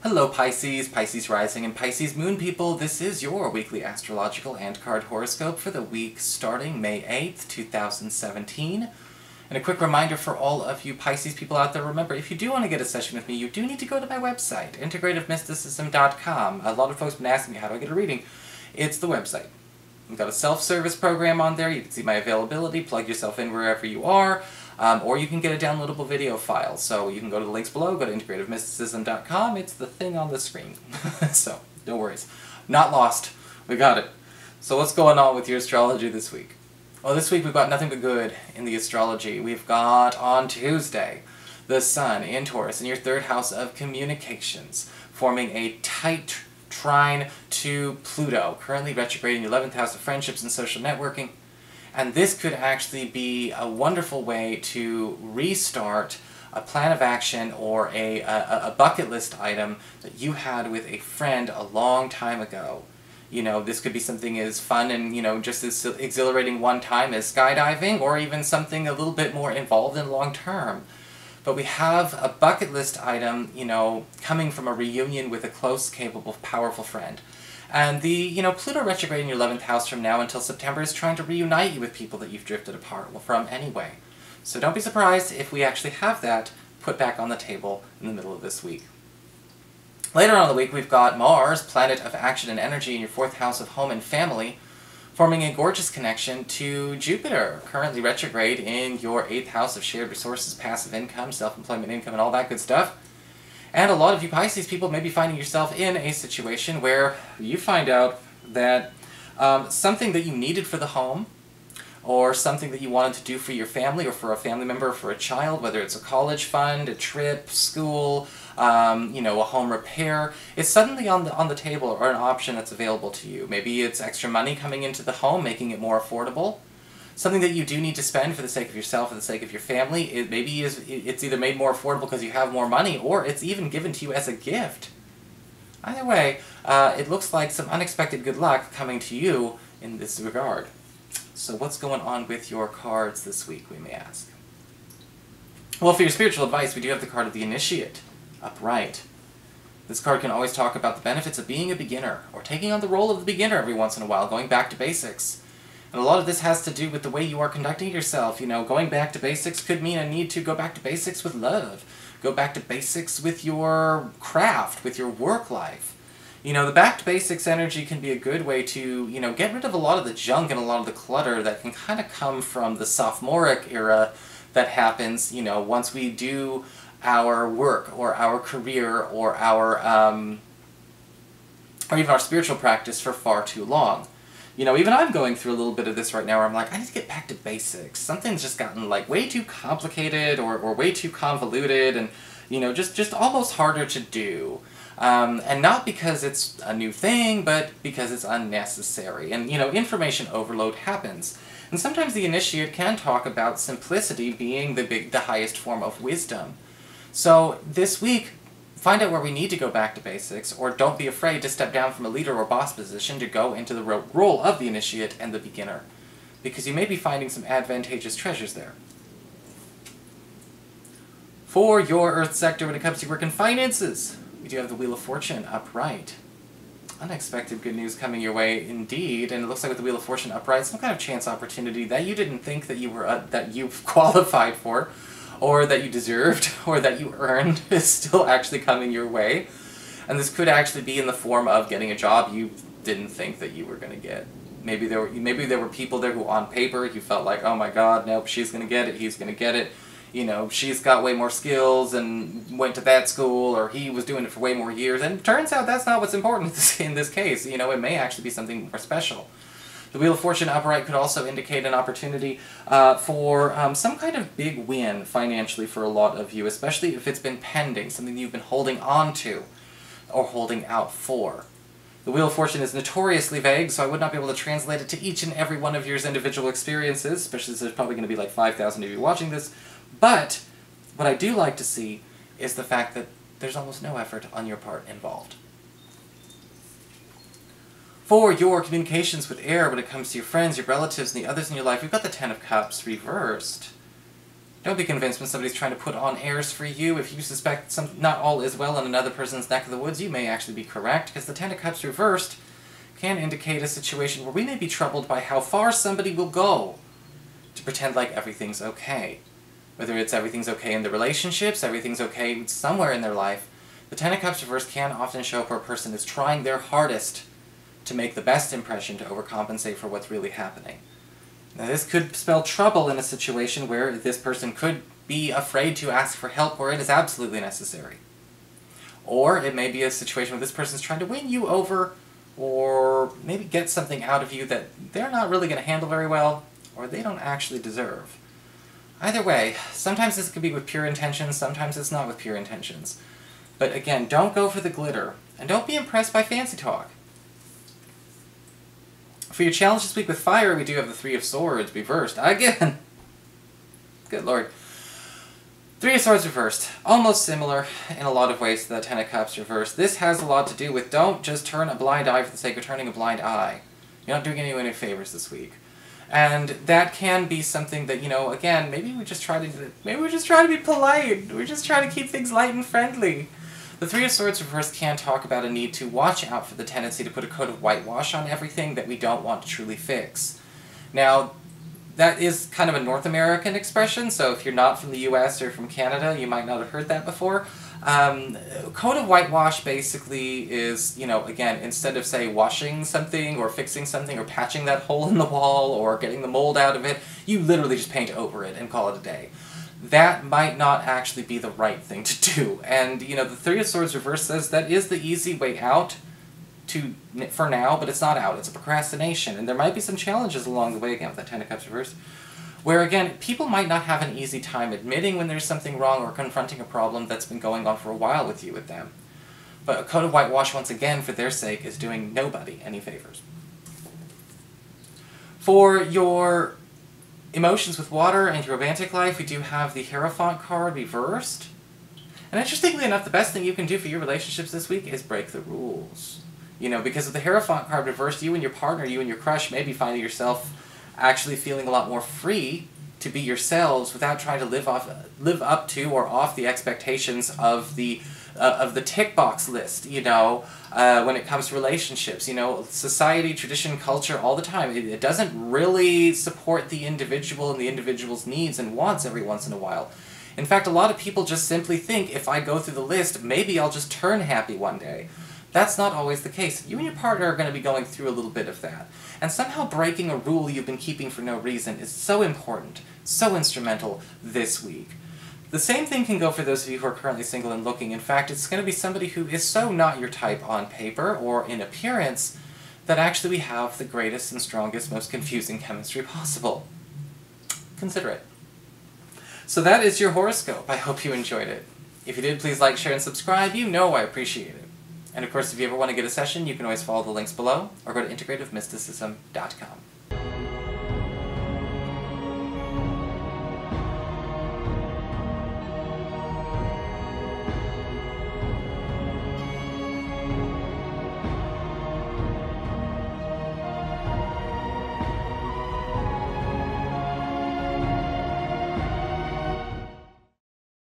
Hello Pisces, Pisces Rising, and Pisces Moon people. This is your weekly astrological and card horoscope for the week starting May 8th, 2017. And a quick reminder for all of you Pisces people out there, remember, if you do want to get a session with me, you do need to go to my website, integrativemysticism.com. A lot of folks have been asking me, how do I get a reading? It's the website. We've got a self-service program on there. You can see my availability, plug yourself in wherever you are. Or you can get a downloadable video file. So you can go to the links below, go to integrativemysticism.com. It's the thing on the screen. So, no worries. Not lost. We got it. So what's going on with your astrology this week? Well, this week we've got nothing but good in the astrology. We've got, on Tuesday, the Sun in Taurus in your third house of communications, forming a tight trine to Pluto, currently retrograde in your 11th house of friendships and social networking. And this could actually be a wonderful way to restart a plan of action or a bucket list item that you had with a friend a long time ago. You know, this could be something as fun and, you know, just as exhilarating one time as skydiving, or even something a little bit more involved and long term. But we have a bucket list item, you know, coming from a reunion with a close, capable, powerful friend. And the, Pluto retrograde in your 11th house from now until September is trying to reunite you with people that you've drifted apart from anyway. So don't be surprised if we actually have that put back on the table in the middle of this week. Later on in the week, we've got Mars, planet of action and energy in your 4th house of home and family, forming a gorgeous connection to Jupiter, currently retrograde in your 8th house of shared resources, passive income, self-employment income, and all that good stuff. And a lot of you Pisces people may be finding yourself in a situation where you find out that something that you needed for the home, or something that you wanted to do for your family, or for a family member, or for a child, whether it's a college fund, a trip, school, a home repair, is suddenly on the table, or an option that's available to you. Maybe it's extra money coming into the home, making it more affordable. Something that you do need to spend for the sake of yourself, for the sake of your family. It's either made more affordable because you have more money, or it's even given to you as a gift. Either way, it looks like some unexpected good luck coming to you in this regard. So what's going on with your cards this week, we may ask? Well, for your spiritual advice, we do have the card of the Initiate, upright. This card can always talk about the benefits of being a beginner, or taking on the role of the beginner every once in a while, going back to basics. And a lot of this has to do with the way you are conducting yourself. You know, going back to basics could mean a need to go back to basics with love. Go back to basics with your craft, with your work life. You know, the back to basics energy can be a good way to, get rid of a lot of the junk and a lot of the clutter that can kind of come from the sophomoric era that happens, once we do our work or our career or our, or even our spiritual practice for far too long. Even I'm going through a little bit of this right now where I'm like, I need to get back to basics. Something's just gotten like way too complicated or way too convoluted and, just almost harder to do. And not because it's a new thing, but because it's unnecessary. And, information overload happens. And sometimes the Initiate can talk about simplicity being the highest form of wisdom. So this week, find out where we need to go back to basics, or don't be afraid to step down from a leader or boss position to go into the role of the Initiate and the beginner, because you may be finding some advantageous treasures there. For your Earth sector, when it comes to work and finances, we do have the Wheel of Fortune upright. Unexpected good news coming your way indeed, and it looks like with the Wheel of Fortune upright, some kind of chance opportunity that you didn't think that you've qualified for, or that you deserved, or that you earned, is still actually coming your way. And this could actually be in the form of getting a job you didn't think that you were going to get. Maybe there were people there who on paper you felt like, oh my god, nope, she's going to get it, he's going to get it. She's got way more skills and went to that school, or he was doing it for way more years. And it turns out that's not what's important in this case. It may actually be something more special. The Wheel of Fortune upright could also indicate an opportunity for some kind of big win financially for a lot of you, especially if it's been pending, something you've been holding on to or holding out for. The Wheel of Fortune is notoriously vague, so I would not be able to translate it to each and every one of your individual experiences, especially since there's probably going to be like 5,000 of you watching this. But what I do like to see is the fact that there's almost no effort on your part involved. For your communications with air, when it comes to your friends, your relatives, and the others in your life, we've got the Ten of Cups reversed. Don't be convinced when somebody's trying to put on airs for you. If you suspect not all is well in another person's neck of the woods, you may actually be correct, because the Ten of Cups reversed can indicate a situation where we may be troubled by how far somebody will go to pretend like everything's okay. Whether it's everything's okay in the relationships, everything's okay somewhere in their life, the Ten of Cups reversed can often show up where a person is trying their hardest to make the best impression to overcompensate for what's really happening. Now this could spell trouble in a situation where this person could be afraid to ask for help where it is absolutely necessary. Or it may be a situation where this person is trying to win you over, or maybe get something out of you that they're not really going to handle very well, or they don't actually deserve. Either way, sometimes this could be with pure intentions, sometimes it's not with pure intentions. But again, don't go for the glitter, and don't be impressed by fancy talk. For your challenge this week with fire, we do have the Three of Swords reversed. Again! Good lord. Three of Swords reversed. Almost similar in a lot of ways to the Ten of Cups reversed. This has a lot to do with don't just turn a blind eye for the sake of turning a blind eye. You're not doing anyone any favors this week. And that can be something that, again, maybe we just try to be polite. We just try to keep things light and friendly. The Three of Swords reversed can talk about a need to watch out for the tendency to put a coat of whitewash on everything that we don't want to truly fix. Now, that is kind of a North American expression, so if you're not from the US or from Canada, you might not have heard that before. Coat of whitewash basically is, again, instead of, say, washing something or fixing something or patching that hole in the wall or getting the mold out of it, you literally just paint over it and call it a day. That might not actually be the right thing to do. And, the Three of Swords reversed says that is the easy way out for now, but it's not out. It's a procrastination. And there might be some challenges along the way, again, with that Ten of Cups reversed, where, again, people might not have an easy time admitting when there's something wrong or confronting a problem that's been going on for a while with them. But a coat of whitewash, once again, for their sake, is doing nobody any favors. For your emotions with water and your romantic life, we do have the Hierophant card reversed. And interestingly enough, the best thing you can do for your relationships this week is break the rules. Because with the Hierophant card reversed, you and your partner, you and your crush may be finding yourself actually feeling a lot more free to be yourselves without trying to live up to or off the expectations of the tick box list, when it comes to relationships. Society, tradition, culture, all the time, it doesn't really support the individual and the individual's needs and wants every once in a while. In fact, a lot of people just simply think, if I go through the list, maybe I'll just turn happy one day. That's not always the case. You and your partner are going to be going through a little bit of that. And somehow breaking a rule you've been keeping for no reason is so important, so instrumental this week. The same thing can go for those of you who are currently single and looking. In fact, it's going to be somebody who is so not your type on paper or in appearance that actually we have the greatest and strongest, most confusing chemistry possible. Consider it. So that is your horoscope. I hope you enjoyed it. If you did, please like, share, and subscribe. I appreciate it. And of course, if you ever want to get a session, you can always follow the links below, or go to integrativemysticism.com.